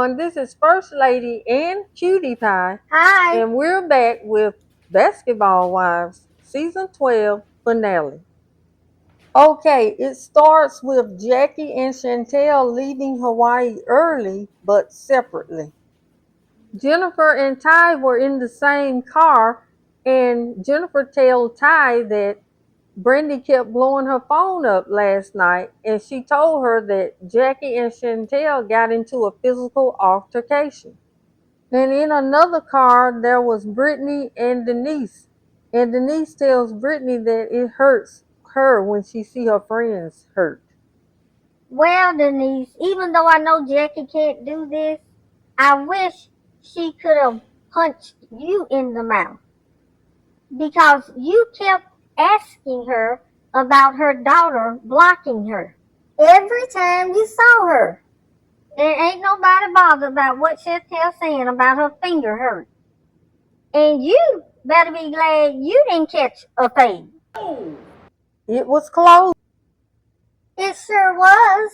everyone, this is First Lady and Cutie Pie, Hi. and we're back with Basketball Wives Season 12 finale. Okay, it starts with Jackie and Chantel leaving Hawaii early but separately. Jennifer and Ty were in the same car, and Jennifer told Ty that Brandy kept blowing her phone up last night, and she told her that Jackie and Chantel got into a physical altercation. And in another car, there was Brittany and Denise. And Denise tells Brittany that it hurts her when she see her friends hurt. Well, Denise, even though I know Jackie can't do this, I wish she could have punched you in the mouth because you kept asking her about her daughter blocking her every time you saw her. There ain't nobody bothered about what Chantel's saying about her finger hurt. And you better be glad you didn't catch a fade. It was close. It sure was.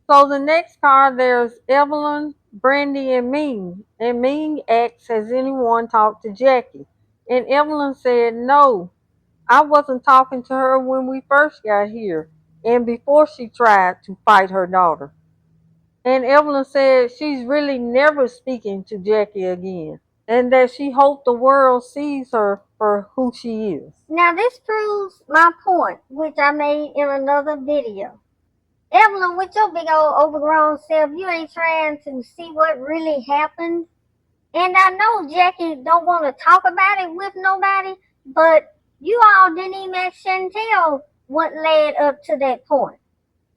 So the next car, there's Evelyn, Brandy, and Ming. And Ming asks, has anyone talked to Jackie? And Evelyn said, no, I wasn't talking to her when we first got here and before she tried to fight her daughter. And Evelyn said she's really never speaking to Jackie again and that she hoped the world sees her for who she is. Now this proves my point, which I made in another video. Evelyn, with your big old overgrown self, you ain't trying to see what really happened. And I know Jackie don't want to talk about it with nobody, but you all didn't even ask Chantel what led up to that point.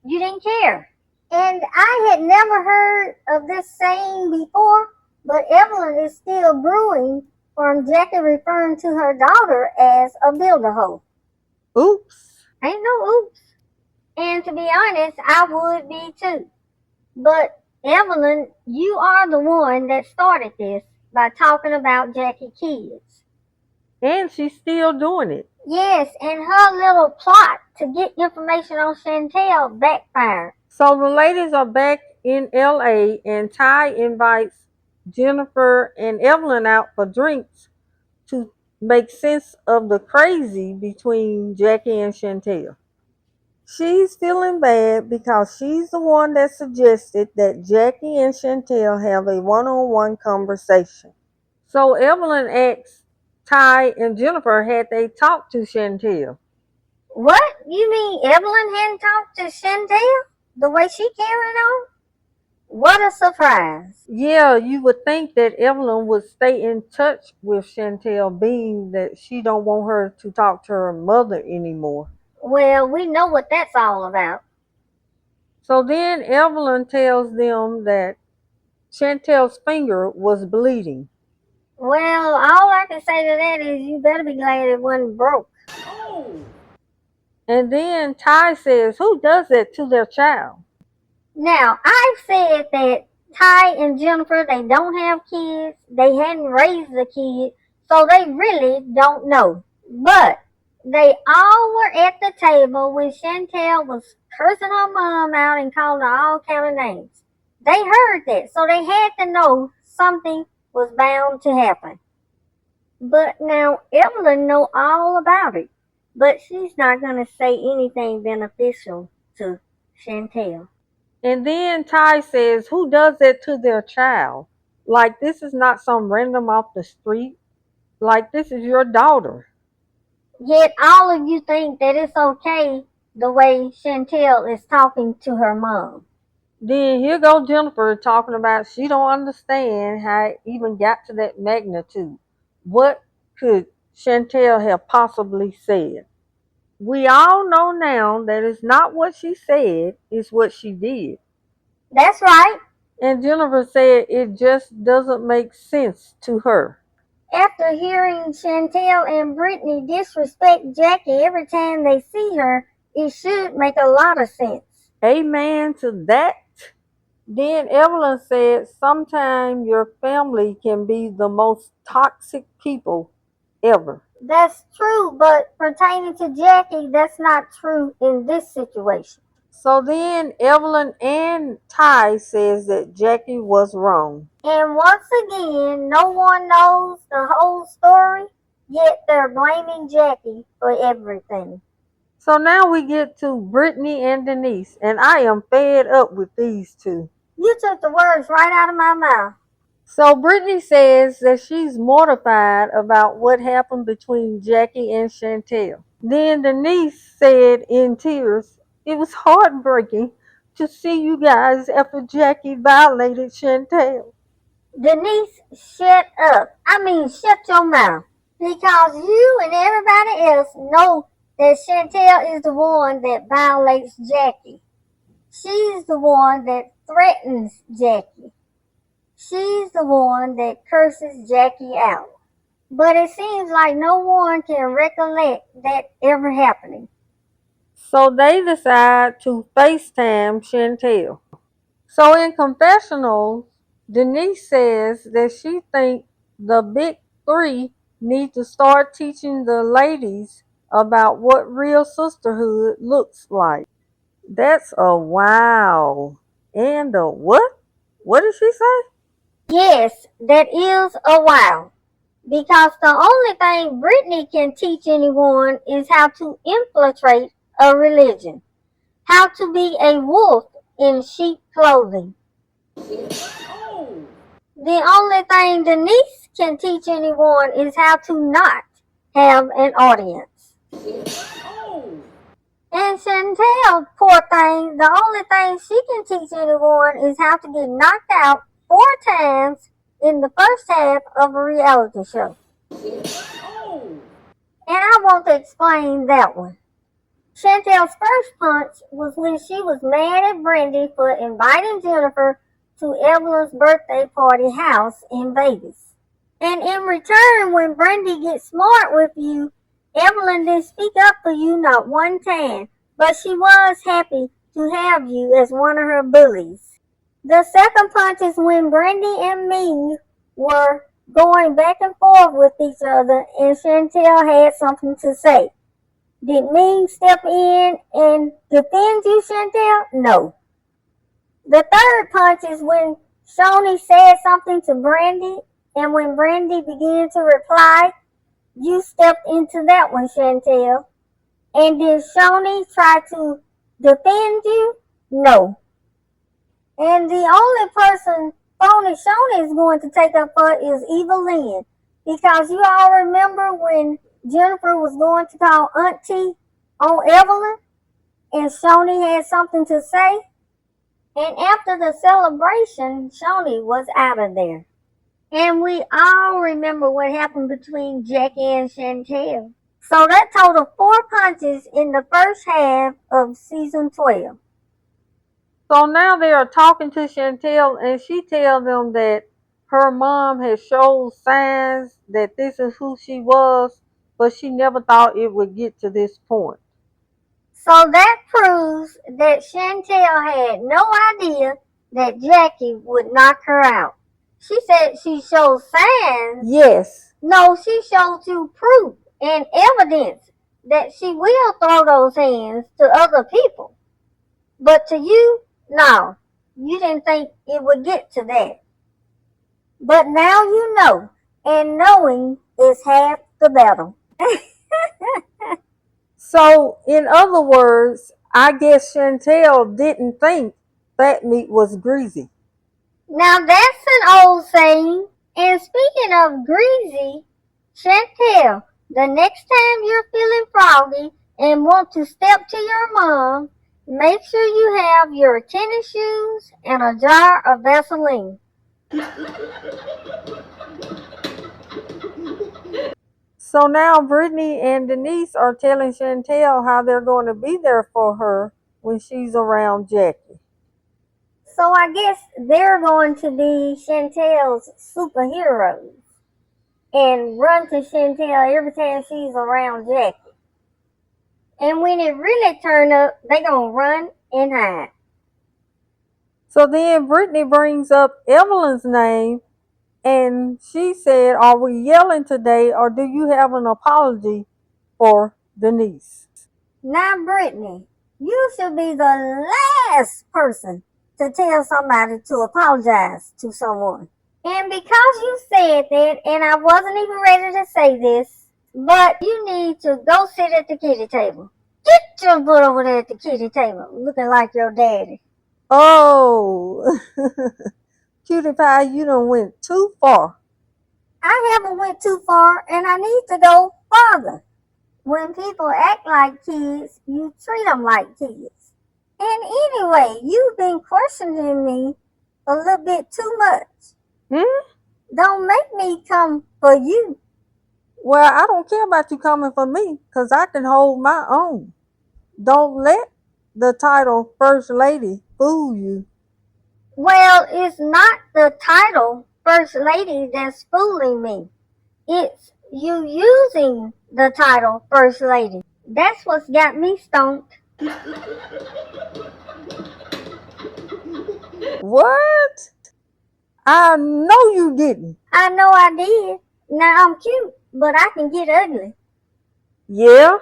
You didn't care. And I had never heard of this saying before, but Evelyn is still brewing from Jackie referring to her daughter as a builder hoe. Oops. Ain't no oops. And to be honest, I would be too. But Evelyn, you are the one that started this by talking about Jackie kids. And she's still doing it. Yes, and her little plot to get information on Chantel backfired. So the ladies are back in LA and Ty invites Jennifer and Evelyn out for drinks to make sense of the crazy between Jackie and Chantel. She's feeling bad because she's the one that suggested that Jackie and Chantel have a one-on-one conversation. So Evelyn asks Ty and Jennifer had they talked to Chantel. What? You mean Evelyn hadn't talked to Chantel the way she carried on? What a surprise. Yeah, you would think that Evelyn would stay in touch with Chantel, being that she don't want her to talk to her mother anymore. Well, we know what that's all about. So then Evelyn tells them that Chantel's finger was bleeding. Well, all I can say to that is you better be glad it wasn't broke. And then Ty says, who does that to their child? Now, I've said that Ty and Jennifer, they don't have kids. They hadn't raised a kid, so they really don't know. But they all were at the table when Chantel was cursing her mom out and calling her all kind of names. They heard that, so they had to know something was bound to happen. But now Evelyn know all about it, but she's not going to say anything beneficial to Chantel. And then Ty says, who does that to their child? Like this is not some random off the street. Like this is your daughter. Yet all of you think that it's okay the way Chantel is talking to her mom. Then here go Jennifer talking about she don't understand how it even got to that magnitude. What could Chantel have possibly said? We all know now that it's not what she said, it's what she did. That's right. And Jennifer said it just doesn't make sense to her. After hearing Chantel and Brittany disrespect Jackie every time they see her, it should make a lot of sense. Amen to that. Then Evelyn said, sometimes your family can be the most toxic people ever. That's true, but pertaining to Jackie, that's not true in this situation. So then Evelyn and Ty says that Jackie was wrong. And once again, no one knows the whole story, yet they're blaming Jackie for everything. So now we get to Brittany and Denise, and I am fed up with these two. You took the words right out of my mouth. So Brittany says that she's mortified about what happened between Jackie and Chantel. Then Denise said in tears, it was heartbreaking to see you guys after Jackie violated Chantel. Denise, shut up. I mean, shut your mouth. Because you and everybody else know that Chantel is the one that violates Jackie. She's the one that threatens Jackie. She's the one that curses Jackie out. But it seems like no one can recollect that ever happening. So they decide to FaceTime Chantel. So in confessionals, Denise says that she thinks the big three need to start teaching the ladies about what real sisterhood looks like. That's a wow. And a what? What did she say? Yes, that is a wow. Because the only thing Brittany can teach anyone is how to infiltrate a religion, how to be a wolf in sheep clothing. The only thing Denise can teach anyone is how to not have an audience. And Chantel, poor thing, the only thing she can teach anyone is how to get knocked out 4 times in the first half of a reality show. And I want to explain that one. Chantel's first punch was when she was mad at Brandy for inviting Jennifer to Evelyn's birthday party house in Vegas. And in return, when Brandy gets smart with you, Evelyn didn't speak up for you not one time, but she was happy to have you as one of her bullies. The second punch is when Brandy and Ming were going back and forth with each other, and Chantel had something to say. Did Ming step in and defend you, Chantel? No. The third punch is when Shoni said something to Brandy, and when Brandy began to reply, you stepped into that one, Chantel. And did Shoni try to defend you? No. And the only person phony Shoni is going to take up for is Evelyn. Because you all remember when Jennifer was going to call Auntie on Evelyn and Shoni had something to say? And after the celebration, Shoni was out of there. And we all remember what happened between Jackie and Chantel. So that totaled 4 punches in the first half of season 12. So now they are talking to Chantel, and she tells them that her mom has showed signs that this is who she was, but she never thought it would get to this point. So that proves that Chantel had no idea that Jackie would knock her out. She said she showed signs. Yes. No, she showed you proof and evidence that she will throw those hands to other people. But to you, no. You didn't think it would get to that. But now you know, and knowing is half the battle. So, in other words, I guess Chantel didn't think fat meat was greasy. Now that's an old saying. And speaking of greasy, Chantel, the next time you're feeling froggy and want to step to your mom, make sure you have your tennis shoes and a jar of Vaseline. So now Brittany and Denise are telling Chantel how they're going to be there for her when she's around Jackie. So I guess they're going to be Chantel's superheroes and run to Chantel every time she's around Jackie. And when it really turn up, they gonna run and hide. So then Brittany brings up Evelyn's name, and she said, are we yelling today, or do you have an apology for Denise? Now, Brittany, You should be the last person to tell somebody to apologize to someone. And because you said that, and I wasn't even ready to say this, but you need to go sit at the kitty table. Get your butt over there at the kitty table, looking like your daddy. Oh, Cutie Pie, you done went too far. I haven't went too far, and I need to go farther. When people act like kids, you treat them like kids. And anyway, you've been questioning me a little bit too much. Hmm? Don't make me come for you. Well, I don't care about you coming for me, 'cause I can hold my own. Don't let the title First Lady fool you. Well, it's not the title First Lady that's fooling me. It's you using the title First Lady. That's what's got me stoned. What? I know you didn't. I know I did. Now I'm cute, but I can get ugly. Yeah?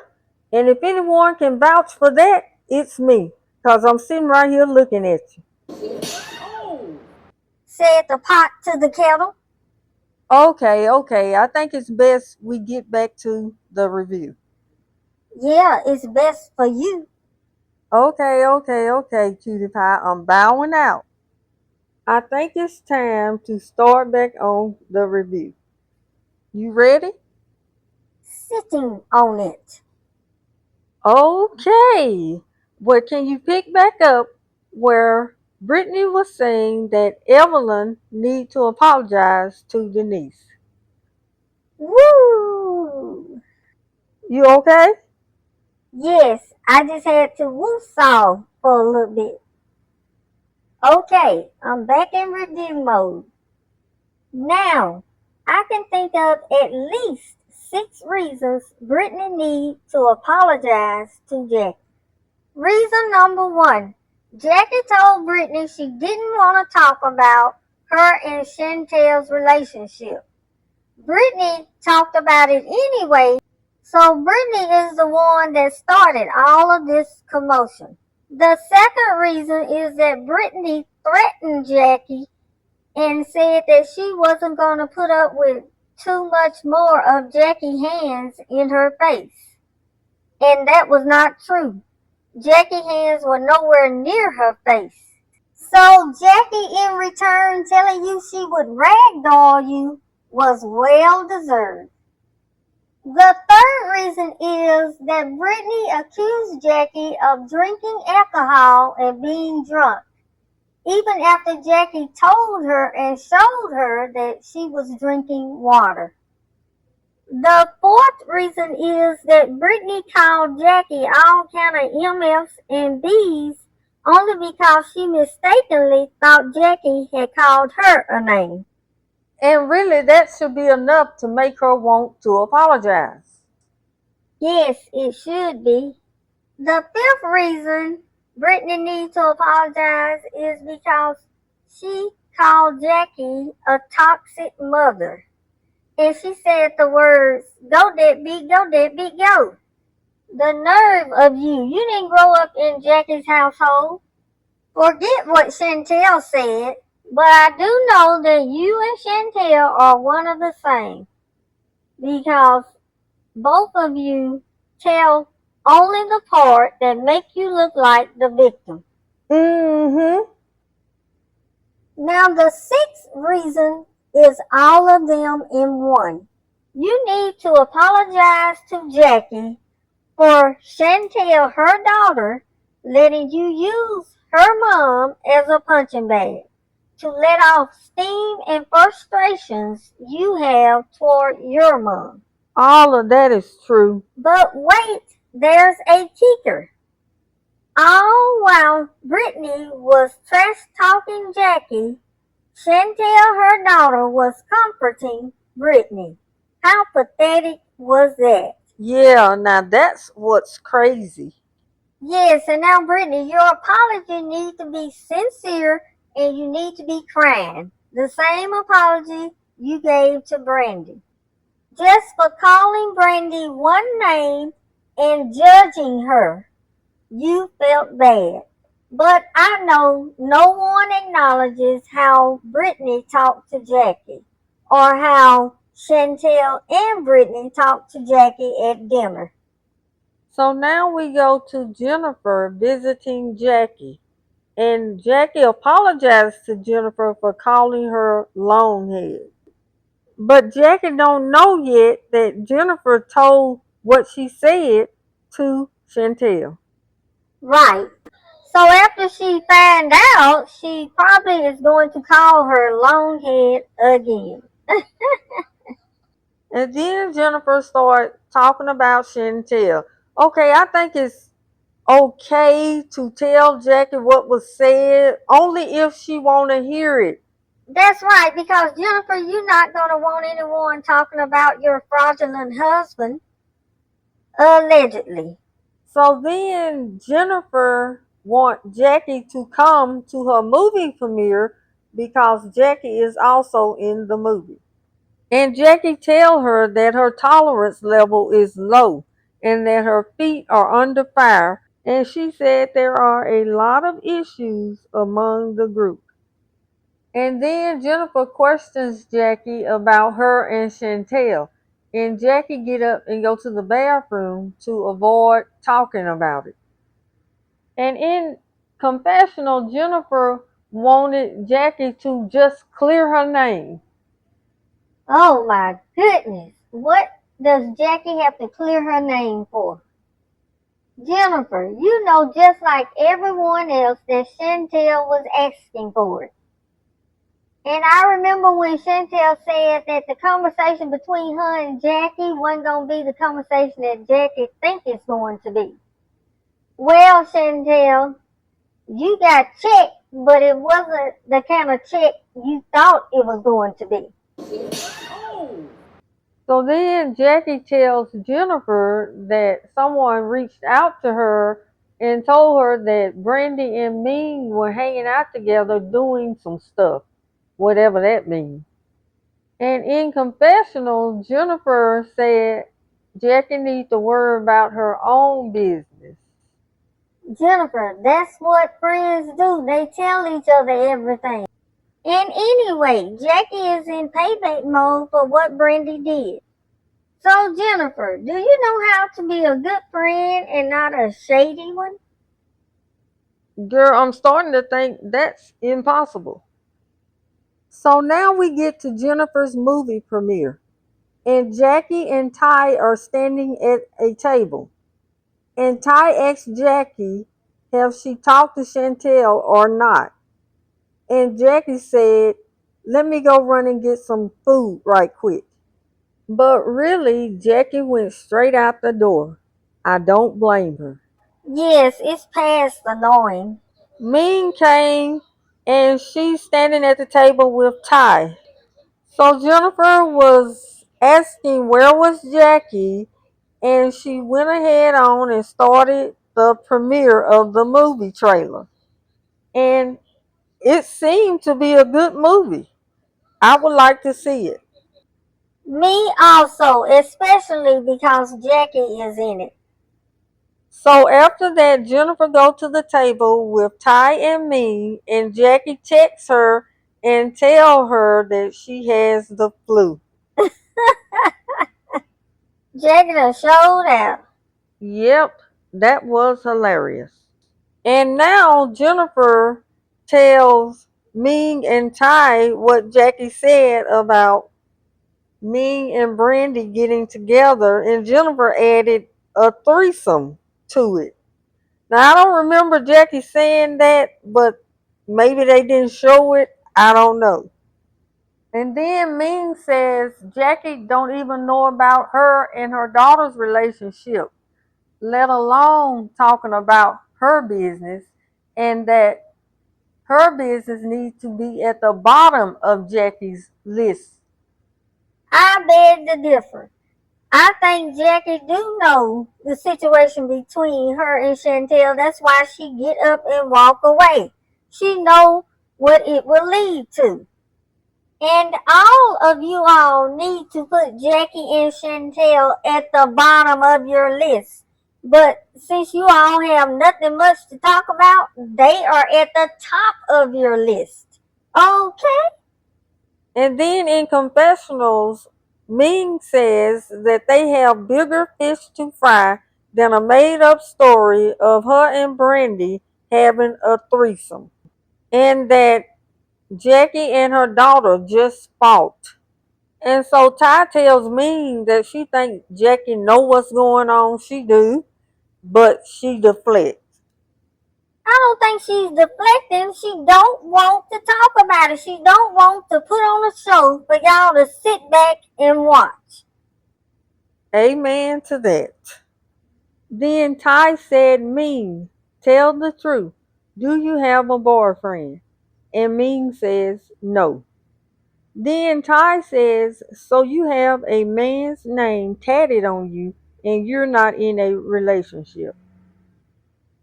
And if anyone can vouch for that, it's me. 'Cause I'm sitting right here looking at you. Said the pot to the kettle. Okay, okay. I think it's best we get back to the review. Yeah, it's best for you. Okay, okay, okay, Cutie Pie. I'm bowing out. I think it's time to start back on the review. You ready? Sitting on it. Okay. Well, can you pick back up where Brittany was saying that Evelyn need to apologize to Denise? Woo! You okay? Yes, I just had to woo-saw for a little bit. Okay, I'm back in review mode. Now, I can think of at least 6 reasons Brittany needs to apologize to Jackie. Reason number 1. Jackie told Brittany she didn't want to talk about her and Chantel's relationship. Brittany talked about it anyway, so Brittany is the one that started all of this commotion. The second reason is that Brittany threatened Jackie and said that she wasn't going to put up with too much more of Jackie's hands in her face. And that was not true. Jackie's hands were nowhere near her face. So Jackie, in return, telling you she would ragdoll you was well deserved. The third reason is that Brittany accused Jackie of drinking alcohol and being drunk, even after Jackie told her and showed her that she was drinking water. The fourth reason is that Brittany called Jackie all kind of MFs and Bs only because she mistakenly thought Jackie had called her a name. And really, that should be enough to make her want to apologize. Yes, it should be. The fifth reason Brittany needs to apologize is because she called Jackie a toxic mother. And she said the words, go deadbeat, go deadbeat, go. The nerve of you. You didn't grow up in Jackie's household. Forget what Chantel said, but I do know that you and Chantel are one of the same because both of you tell only the part that make you look like the victim. Mm-hmm. Now the sixth reason is all of them in one. You need to apologize to Jackie for Chantel, her daughter, letting you use her mom as a punching bag to let off steam and frustrations you have toward your mom. All of that is true. But wait, there's a kicker. All while Brittany was trash talking Jackie, Chantel, her daughter, was comforting Brittany. How pathetic was that? Yeah, now that's what's crazy. Yes, and now, Brittany, your apology needs to be sincere and you need to be crying. The same apology you gave to Brandy. Just for calling Brandy one name and judging her. You felt bad. But I know no one acknowledges how Brittany talked to Jackie or how Chantel and Brittany talked to Jackie at dinner. So now we go to Jennifer visiting Jackie. And Jackie apologized to Jennifer for calling her Longhead. But Jackie don't know yet that Jennifer told what she said to Chantel. Right. So after she find out, she probably is going to call her Longhead again. And then Jennifer started talking about Chantel. Okay, I think it's okay to tell Jackie what was said, only if she want to hear it. That's right, because Jennifer, you're not going to want anyone talking about your fraudulent husband, allegedly. So then Jennifer want Jackie to come to her movie premiere because Jackie is also in the movie. And Jackie tell her that her tolerance level is low and that her feet are under fire, and she said there are a lot of issues among the group. And then Jennifer questions Jackie about her and Chantel. And Jackie get up and go to the bathroom to avoid talking about it. And in confessional, Jennifer wanted Jackie to just clear her name. Oh my goodness. What does Jackie have to clear her name for? Jennifer, you know just like everyone else that Chantel was asking for it. And I remember when Chantel said that the conversation between her and Jackie wasn't going to be the conversation that Jackie think it's going to be. Well, Chantel, you got checked, but it wasn't the kind of check you thought it was going to be. So then Jackie tells Jennifer that someone reached out to her and told her that Brandy and Ming were hanging out together doing some stuff, whatever that means. And in confessional, Jennifer said Jackie needs to worry about her own business. Jennifer, that's what friends do. They tell each other everything. And anyway, Jackie is in payback mode for what Brandy did. So, Jennifer, do you know how to be a good friend and not a shady one? Girl, I'm starting to think that's impossible. So now we get to Jennifer's movie premiere, and Jackie and Ty are standing at a table. And Ty asks Jackie have she talked to Chantel or not. And Jackie said, let me go run and get some food right quick. But really, Jackie went straight out the door. I don't blame her. Yes, it's past annoying. Ming came and she's standing at the table with Ty. So Jennifer was asking where was Jackie, and she went ahead on and started the premiere of the movie trailer. And it seemed to be a good movie. I would like to see it. Me also, especially because Jackie is in it. So after that, Jennifer go to the table with Ty and me, and Jackie texts her and tell her that she has the flu. Jackie done showed out. Yep, that was hilarious. And now Jennifer tells Ming and Ty what Jackie said about Ming and Brandy getting together, and Jennifer added a threesome to it. Now I don't remember Jackie saying that, but maybe they didn't show it. I don't know. And then Ming says Jackie don't even know about her and her daughter's relationship, let alone talking about her business, and that her business needs to be at the bottom of Jackie's list. I beg to differ. I think Jackie do know the situation between her and Chantel. That's why she get up and walk away. She know what it will lead to. And all of you all need to put Jackie and Chantel at the bottom of your list. But since you all have nothing much to talk about, they are at the top of your list. Okay? And then in confessionals, Ming says that they have bigger fish to fry than a made up story of her and Brandy having a threesome. And that Jackie and her daughter just fought. And so Ty tells Ming that she thinks Jackie know what's going on. She do, but she deflects. I don't think she's deflecting. She don't want to talk about it. She don't want to put on a show for y'all to sit back and watch. Amen to that. Then Ty said, Ming, tell the truth. Do you have a boyfriend? And Ming says, no. Then Ty says, so you have a man's name tatted on you and you're not in a relationship.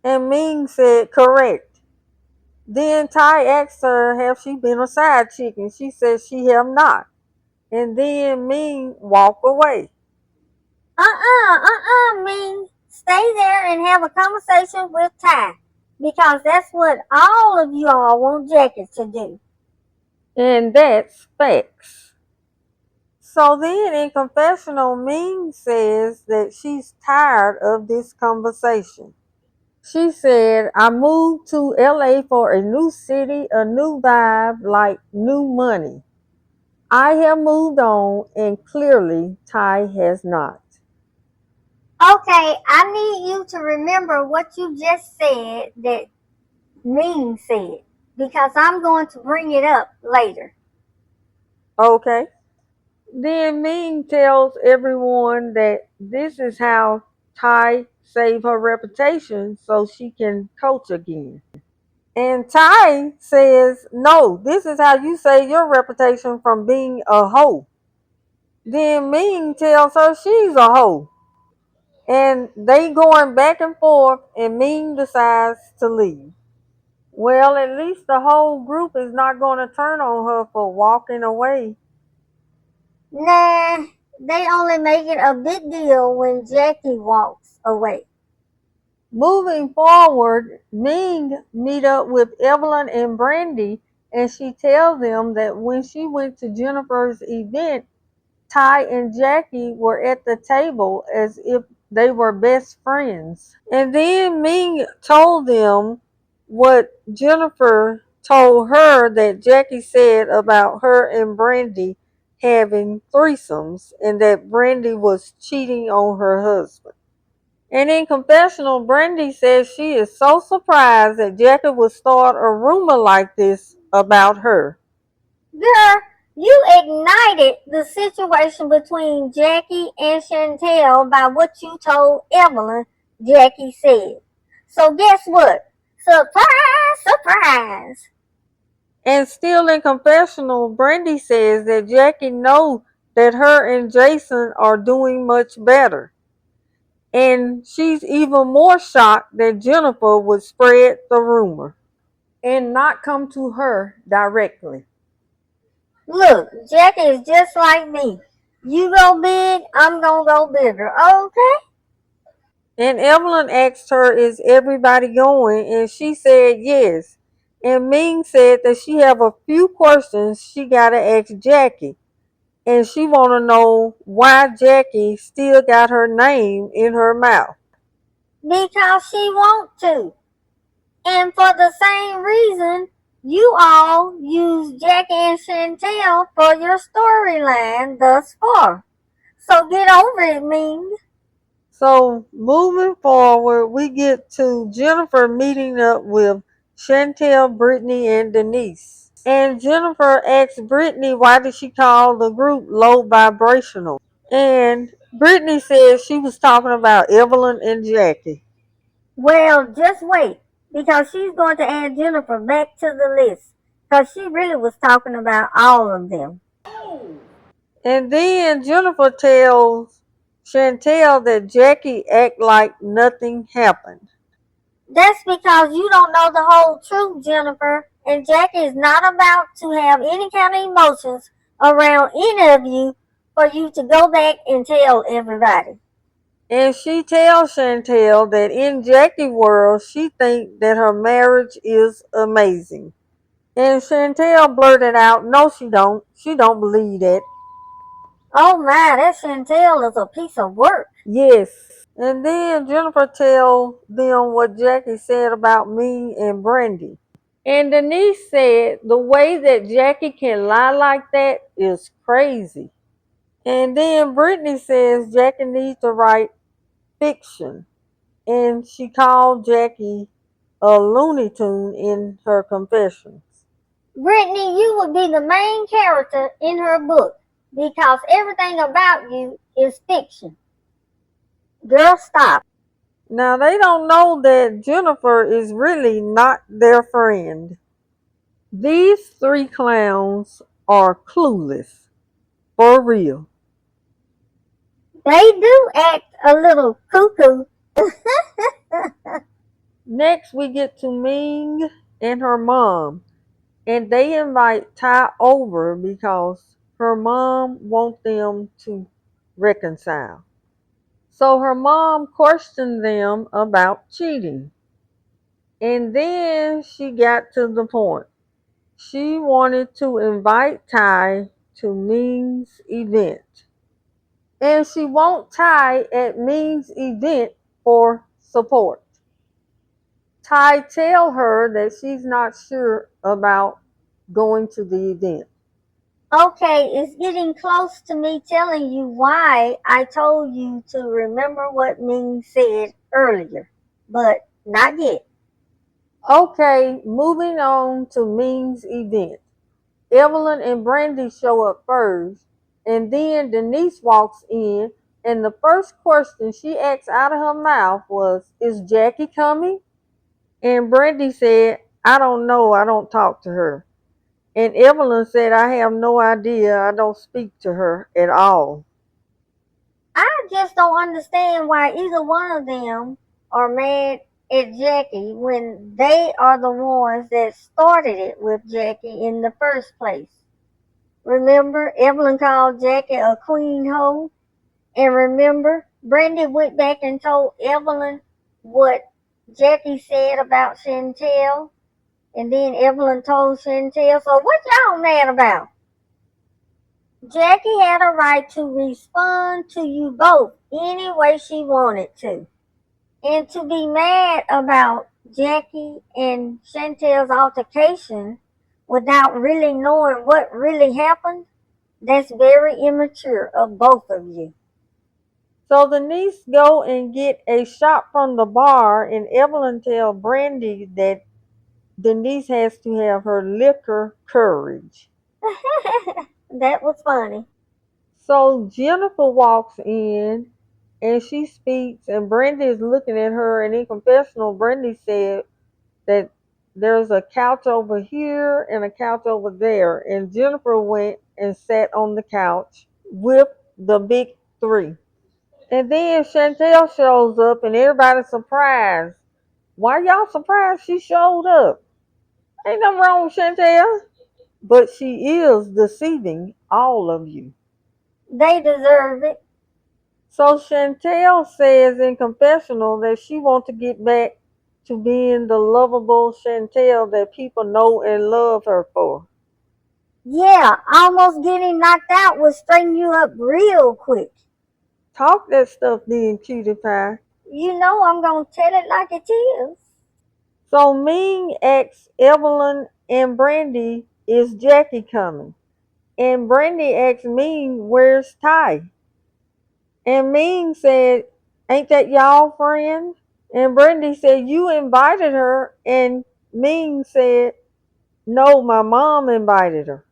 And Ming said, correct. Then Ty asked her, have she been a side chick? And she says she have not. And then Ming walked away. Ming. Stay there and have a conversation with Ty. Because that's what all of you all want Jackie to do. And that's facts. So then in confessional, Ming says that she's tired of this conversation. She said, I moved to LA for a new city, a new vibe, like new money. I have moved on, and clearly Ty has not. Okay, I need you to remember what you just said that Ming said. Because I'm going to bring it up later. Okay. Then Ming tells everyone that this is how Ty saved her reputation so she can coach again. And Ty says, no, this is how you save your reputation from being a hoe. Then Ming tells her she's a hoe. And they going back and forth and Ming decides to leave. Well, at least the whole group is not going to turn on her for walking away. Nah, they only make it a big deal when Jackie walks away. Moving forward, Ming meet up with Evelyn and Brandy and she tells them that when she went to Jennifer's event, Ty and Jackie were at the table as if they were best friends. And then Ming told them what Jennifer told her that Jackie said about her and Brandy having threesomes and that Brandy was cheating on her husband. And in confessional, Brandy says she is so surprised that Jackie would start a rumor like this about her. Girl, you ignited the situation between Jackie and Chantel by what you told Evelyn Jackie said. So guess what? Surprise, surprise. And still in confessional, Brandy says that Jackie knows that her and Jason are doing much better. And she's even more shocked that Jennifer would spread the rumor and not come to her directly. Look, Jackie is just like me. You go big, I'm gonna go bigger, okay? And Evelyn asked her, is everybody going? And she said yes. And Ming said that she have a few questions she gotta ask Jackie. And she wanna know why Jackie still got her name in her mouth. Because she want to. And for the same reason, you all use Jackie and Chantel for your storyline thus far. So get over it, Ming. So moving forward, we get to Jennifer meeting up with Chantel, Brittany, and Denise. And Jennifer asks Brittany why did she call the group low vibrational. And Brittany says she was talking about Evelyn and Jackie. Well, just wait, because she's going to add Jennifer back to the list. Because she really was talking about all of them. And then Jennifer tells Chantel that Jackie act like nothing happened. That's because you don't know the whole truth, Jennifer. And Jackie is not about to have any kind of emotions around any of you for you to go back and tell everybody. And she tells Chantel that in Jackie world she thinks that her marriage is amazing. And Chantel blurted out, "No, she don't. She don't believe that." Oh my, that Chantel is a piece of work. Yes. And then Jennifer tells them what Jackie said about me and Brandy. And Denise said the way that Jackie can lie like that is crazy. And then Brittany says Jackie needs to write fiction. And she called Jackie a Looney Tune in her confessions. Brittany, you would be the main character in her book because everything about you is fiction. Girl, stop. Now they don't know that Jennifer is really not their friend. These three clowns are clueless. For real. They do act a little cuckoo. Next we get to Ming and her mom. And they invite Ty over because her mom wants them to reconcile. So her mom questioned them about cheating. And then she got to the point. She wanted to invite Ty to Ming's event. And she wants Ty at Ming's event for support. Ty tell her that she's not sure about going to the event. Okay, it's getting close to me telling you why I told you to remember what Ming said earlier, but not yet. Okay, moving on to Ming's event. Evelyn and Brandy show up first, and then Denise walks in, and the first question she asked out of her mouth was, "Is Jackie coming?" And Brandy said, "I don't know, I don't talk to her." And Evelyn said, "I have no idea, I don't speak to her at all." I just don't understand why either one of them are mad at Jackie when they are the ones that started it with Jackie in the first place. Remember, Evelyn called Jackie a queen hoe? And remember, Brandy went back and told Evelyn what Jackie said about Chantel. And then Evelyn told Chantel. So what y'all mad about? Jackie had a right to respond to you both any way she wanted to. And to be mad about Jackie and Chantel's altercation without really knowing what really happened, that's very immature of both of you. So the niece go and get a shot from the bar, and Evelyn tell Brandy that Denise has to have her liquor courage. That was funny. So Jennifer walks in and she speaks, and Brandy is looking at her. And in confessional, Brandy said that there's a couch over here and a couch over there. And Jennifer went and sat on the couch with the big three. And then Chantel shows up, and everybody's surprised. Why y'all surprised she showed up? Ain't nothing wrong with Chantel. But she is deceiving all of you. They deserve it. So Chantel says in confessional that she wants to get back to being the lovable Chantel that people know and love her for. Yeah, almost getting knocked out will straighten you up real quick. Talk that stuff then, cutie pie. You know I'm gonna tell it like it is. So Ming asks Evelyn and Brandy, "Is Jackie coming?" And Brandy asks Ming, "Where's Ty?" And Ming said, "Ain't that y'all friend?" And Brandy said, "You invited her." And Ming said, "No, my mom invited her."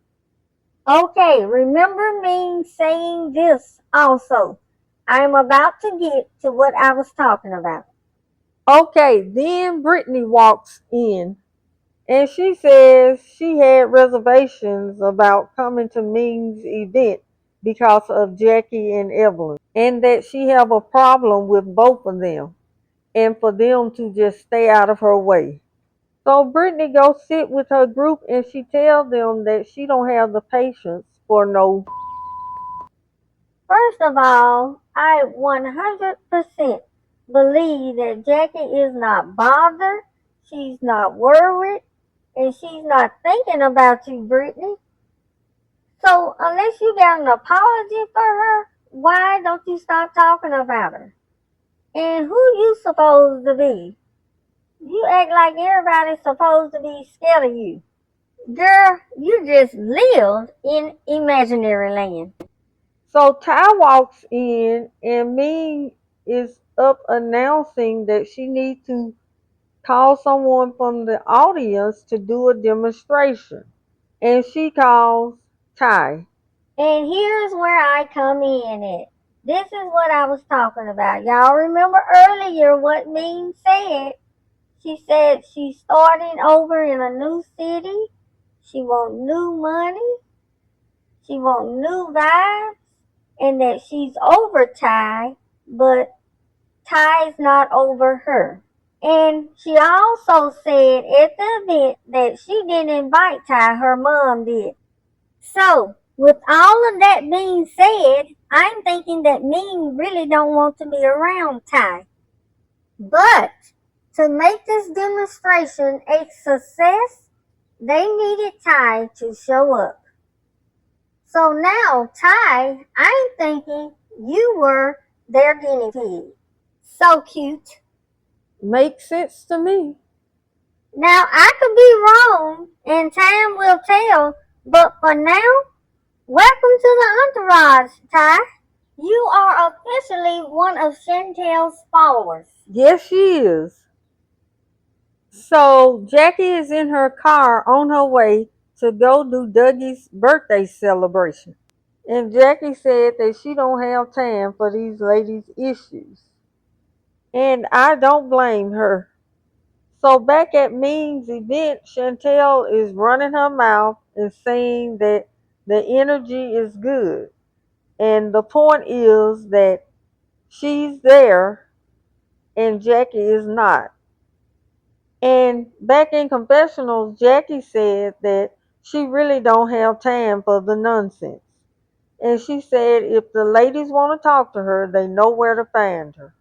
Okay, remember me saying this also. I'm about to get to what I was talking about. Okay, then Brittany walks in and she says she had reservations about coming to Ming's event because of Jackie and Evelyn, and that she have a problem with both of them and for them to just stay out of her way. So Brittany goes sit with her group and she tells them that she don't have the patience for no. First of all, I 100% believe that Jackie is not bothered, she's not worried, and she's not thinking about you, Brittany. So, unless you got an apology for her, why don't you stop talking about her? And who you supposed to be? You act like everybody's supposed to be scared of you. Girl, you just live in imaginary land. So Ty walks in and Ming is up announcing that she needs to call someone from the audience to do a demonstration. And she calls Ty. And here's where I come in at. This is what I was talking about. Y'all remember earlier what Ming said? She said she's starting over in a new city. She want new money. She want new vibes. And that she's over Ty, but Ty's not over her. And she also said at the event that she didn't invite Ty, her mom did. So, with all of that being said, I'm thinking that Ming really don't want to be around Ty. But to make this demonstration a success, they needed Ty to show up. So now, Ty, I'm thinking you were their guinea pig. So cute. Makes sense to me. Now, I could be wrong, and time will tell, but for now, welcome to the entourage, Ty. You are officially one of Chantel's followers. Yes, she is. So Jackie is in her car on her way to go do Dougie's birthday celebration. And Jackie said that she don't have time for these ladies' issues. And I don't blame her. So back at Ming's event, Chantel is running her mouth and saying that the energy is good. And the point is that she's there and Jackie is not. And back in confessionals, Jackie said that she really don't have time for the nonsense. And she said if the ladies want to talk to her, they know where to find her.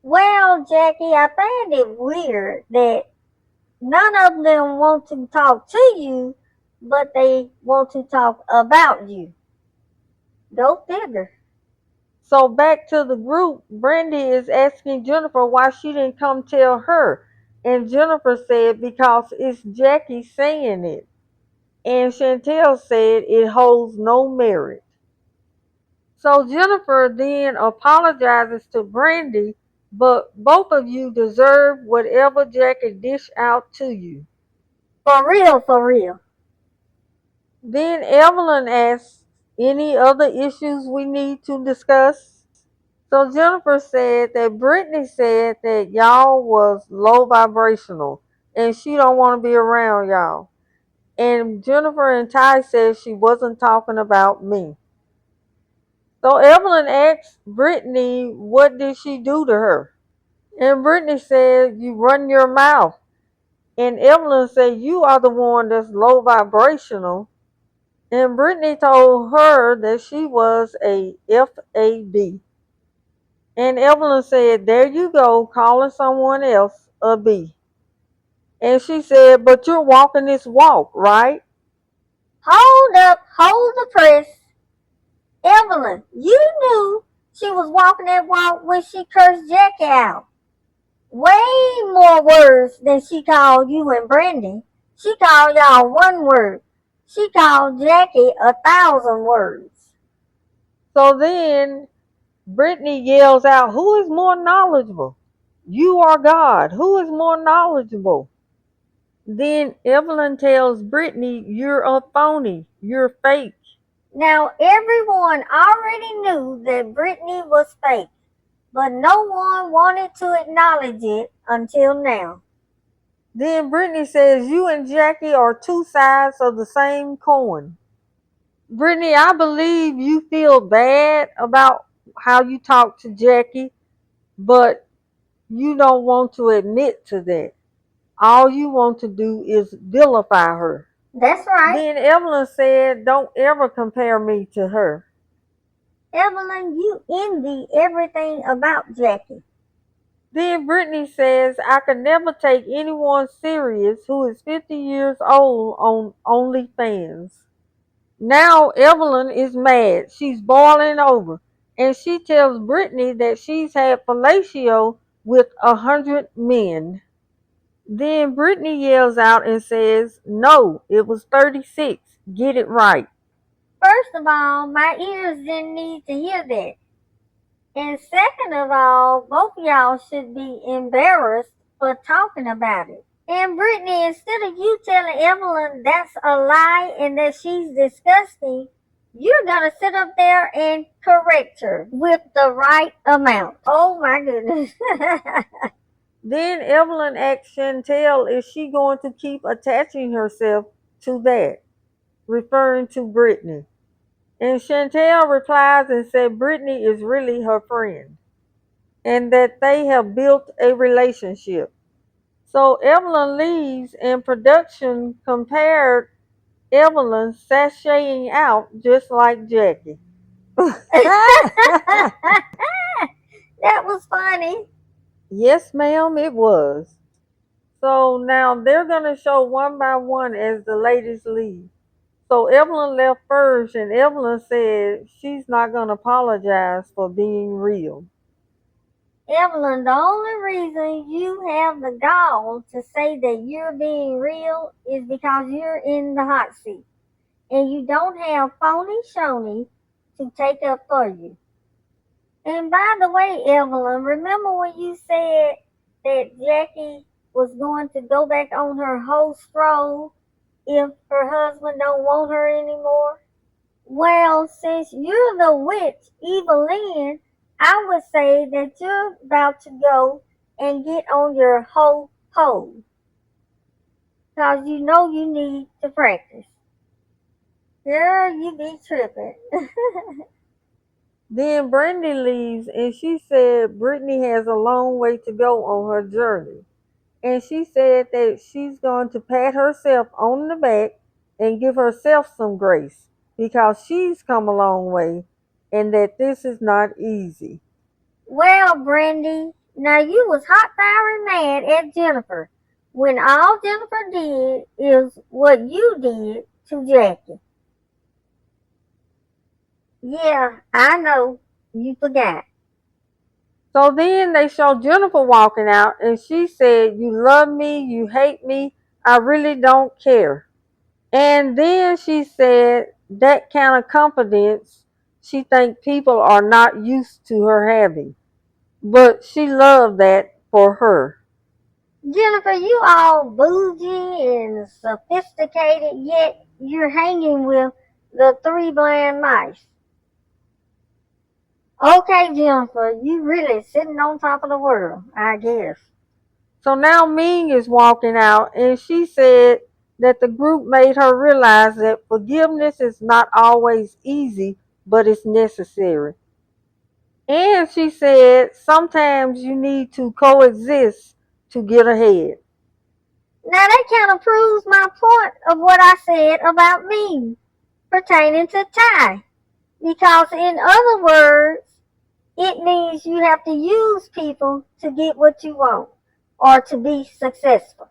Well, Jackie, I find it weird that none of them want to talk to you, but they want to talk about you. Go figure. So back to the group, Brandy is asking Jennifer why she didn't come tell her. And Jennifer said because it's Jackie saying it. And Chantel said it holds no merit. So Jennifer then apologizes to Brandy, but both of you deserve whatever Jackie dish out to you. For real, for real. Then Evelyn asks any other issues we need to discuss. So Jennifer said that Brittany said that y'all was low vibrational and she don't want to be around y'all. And Jennifer and Ty said she wasn't talking about me. So Evelyn asked Brittany what did she do to her? And Brittany said, you run your mouth. And Evelyn said, you are the one that's low vibrational. And Brittany told her that she was a FAB. And Evelyn said, there you go, calling someone else a B. And she said, but you're walking this walk, right? Hold up, hold the press. Evelyn, you knew she was walking that walk when she cursed Jackie out. Way more words than she called you and Brandy. She called y'all one word. She called Jackie 1,000 words. So then Brittany yells out, who is more knowledgeable? You or God? Who is more knowledgeable? Then Evelyn tells Brittany, you're a phony. You're fake. Now everyone already knew that Brittany was fake, but no one wanted to acknowledge it until now. Then Brittany says, you and Jackie are two sides of the same coin. Brittany, I believe you feel bad about how you talk to Jackie, but you don't want to admit to that. All you want to do is vilify her. That's right. Then Evelyn said, don't ever compare me to her. Evelyn, you envy everything about Jackie. Then Brittany says, I could never take anyone serious who is 50 years old on OnlyFans. Now Evelyn is mad. She's boiling over. And she tells Brittany that she's had fellatio with 100 men. Then Brittany yells out and says, no, it was 36. Get it right. First of all, my ears didn't need to hear that. And second of all, both of y'all should be embarrassed for talking about it. And Brittany, instead of you telling Evelyn that's a lie and that she's disgusting, you're gonna sit up there and correct her with the right amount. Oh my goodness. Then Evelyn asks Chantel if she going to keep attaching herself to that, referring to Brittany. And Chantel replies and said Brittany is really her friend and that they have built a relationship. So Evelyn leaves and production compared Evelyn sashaying out just like Jackie. That was funny. Yes, ma'am, it was. So now they're going to show one by one as the ladies leave. So Evelyn left first, and Evelyn said she's not going to apologize for being real. Evelyn, the only reason you have the gall to say that you're being real is because you're in the hot seat and you don't have phony Shoney to take up for you. And by the way, Evelyn, remember when you said that Jackie was going to go back on her whole stroll if her husband don't want her anymore? Well, since you're the witch, Evelyn, I would say that you're about to go and get on your ho ho. Because you know you need to practice. Girl, you be tripping. Then Brandy leaves, and she said Brittany has a long way to go on her journey. And she said that she's going to pat herself on the back and give herself some grace because she's come a long way and that this is not easy. Well, Brandy, now you was hot fire mad at Jennifer when all Jennifer did is what you did to Jackie. Yeah, I know. You forgot. So then they show Jennifer walking out, and she said, you love me, you hate me, I really don't care. And then she said that kind of confidence she think people are not used to her having. But she loved that for her. Jennifer, you all bougie and sophisticated, yet you're hanging with the three blind mice. Okay, Jennifer, you really sitting on top of the world, I guess. So now Ming is walking out, and she said that the group made her realize that forgiveness is not always easy, but it's necessary. And she said sometimes you need to coexist to get ahead. Now that kind of proves my point of what I said about me pertaining to Ty. Because in other words, it means you have to use people to get what you want or to be successful.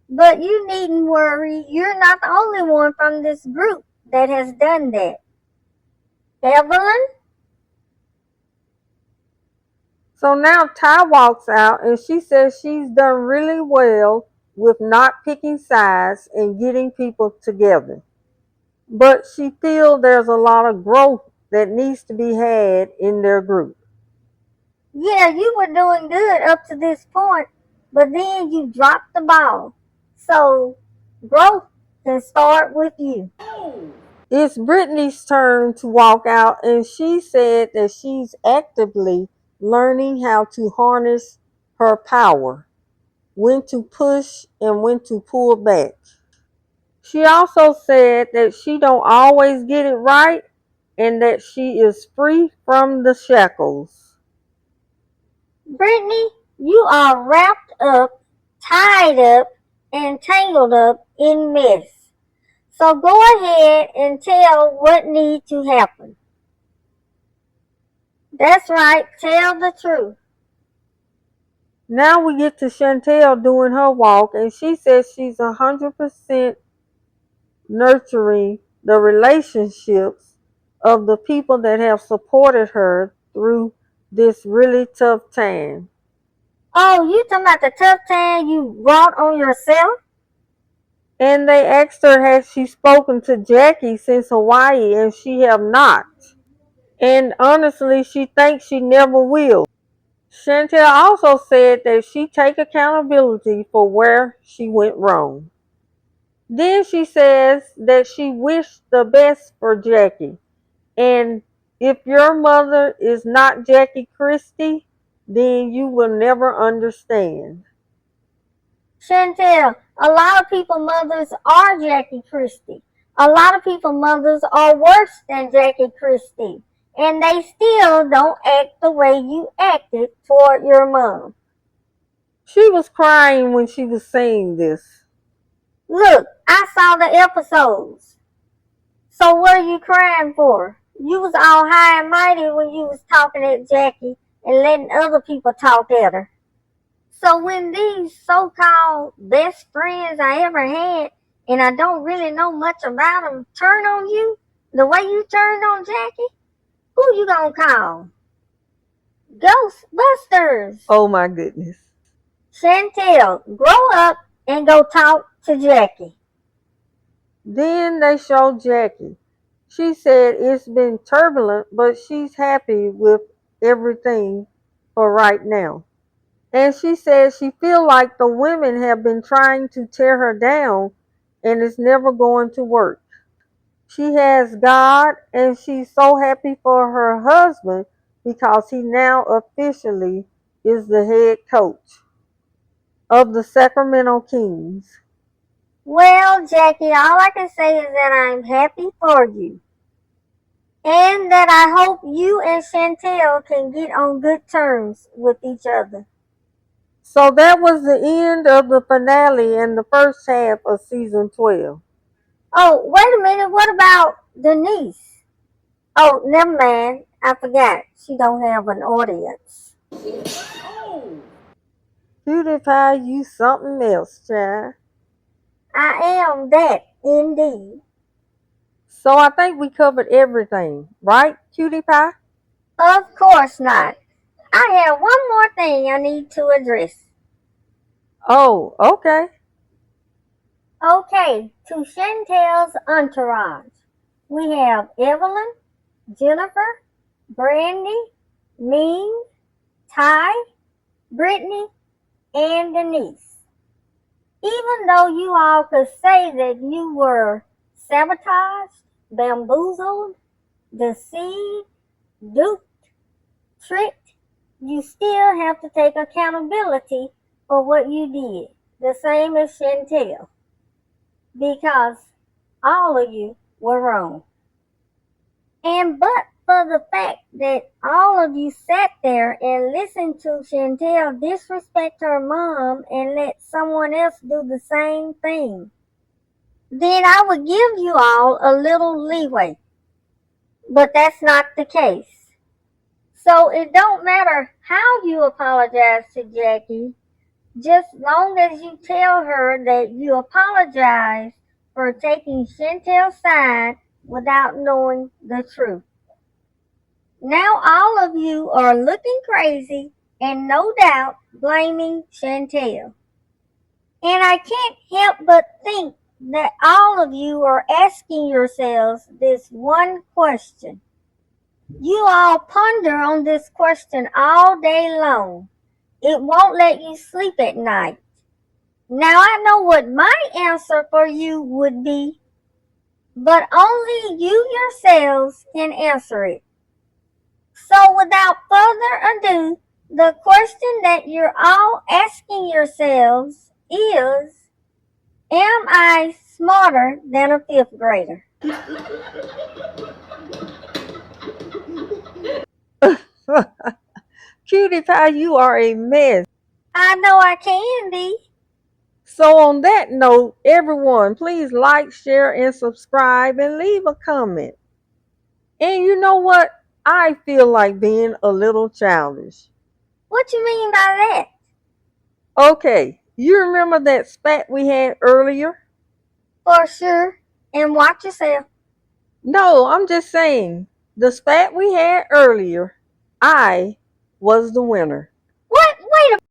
But you needn't worry, you're not the only one from this group that has done that. Evelyn? So now Ty walks out, and she says she's done really well with not picking sides and getting people together. But she feels there's a lot of growth that needs to be had in their group. Yeah, you were doing good up to this point, but then you dropped the ball. So growth can start with you. It's Brittany's turn to walk out, and she said that she's actively learning how to harness her power, when to push and when to pull back. She also said that she don't always get it right and that she is free from the shackles. Brittany, you are wrapped up, tied up, and tangled up in mess. So go ahead and tell what needs to happen. That's right. Tell the truth. Now we get to Chantel doing her walk, and she says she's 100% nurturing the relationships of the people that have supported her through this really tough time. Oh, you talking about the tough time you brought on yourself? And they asked her had she spoken to Jackie since Hawaii, and she have not. And honestly, she thinks she never will. Chantel also said that she take accountability for where she went wrong. Then she says that she wished the best for Jackie. And if your mother is not Jackie Christie, then you will never understand. Chantel, a lot of people mothers are Jackie Christie. A lot of people mothers are worse than Jackie Christie. And they still don't act the way you acted toward your mom. She was crying when she was saying this. Look, I saw the episodes. So what are you crying for? You was all high and mighty when you was talking at Jackie and letting other people talk at her. So when these so-called best friends I ever had, and I don't really know much about them, turn on you the way you turned on Jackie, who you gonna call? Ghostbusters. Oh my goodness. Chantel, grow up and go talk to Jackie. Then they showed Jackie. She said it's been turbulent, but she's happy with everything for right now. And she said she feel like the women have been trying to tear her down and it's never going to work. She has God and she's so happy for her husband because he now officially is the head coach of the Sacramento Kings. Well, Jackie, all I can say is that I'm happy for you. And that I hope you and Chantel can get on good terms with each other. So that was the end of the finale and the first half of season 12. Oh, wait a minute, what about Denise? Oh, never mind. I forgot. She don't have an audience. PewDiePie, you something else, child. I am that, indeed. So I think we covered everything, right, Cutie Pie? Of course not. I have one more thing I need to address. Oh, okay. Okay, to Chantel's entourage. We have Evelyn, Jennifer, Brandy, Mean, Ty, Brittany, and Denise. Even though you all could say that you were sabotaged, bamboozled, deceived, duped, tricked, you still have to take accountability for what you did. The same as Chantel. Because all of you were wrong. And but for the fact that all of you sat there and listened to Chantel disrespect her mom and let someone else do the same thing, then I would give you all a little leeway. But that's not the case. So it don't matter how you apologize to Jackie, just long as you tell her that you apologize for taking Chantel's side without knowing the truth. Now all of you are looking crazy and no doubt blaming Chantel. And I can't help but think that all of you are asking yourselves this one question. You all ponder on this question all day long. It won't let you sleep at night. Now I know what my answer for you would be, but only you yourselves can answer it. So without further ado, the question that you're all asking yourselves is, am I smarter than a fifth grader? Cutie Pie, you are a mess. I know I can be. So on that note, everyone, please like, share, and subscribe and leave a comment. And you know what? I feel like being a little childish. What you mean by that? Okay, you remember that spat we had earlier? For sure. And watch yourself. No, I'm just saying, the spat we had earlier, I was the winner.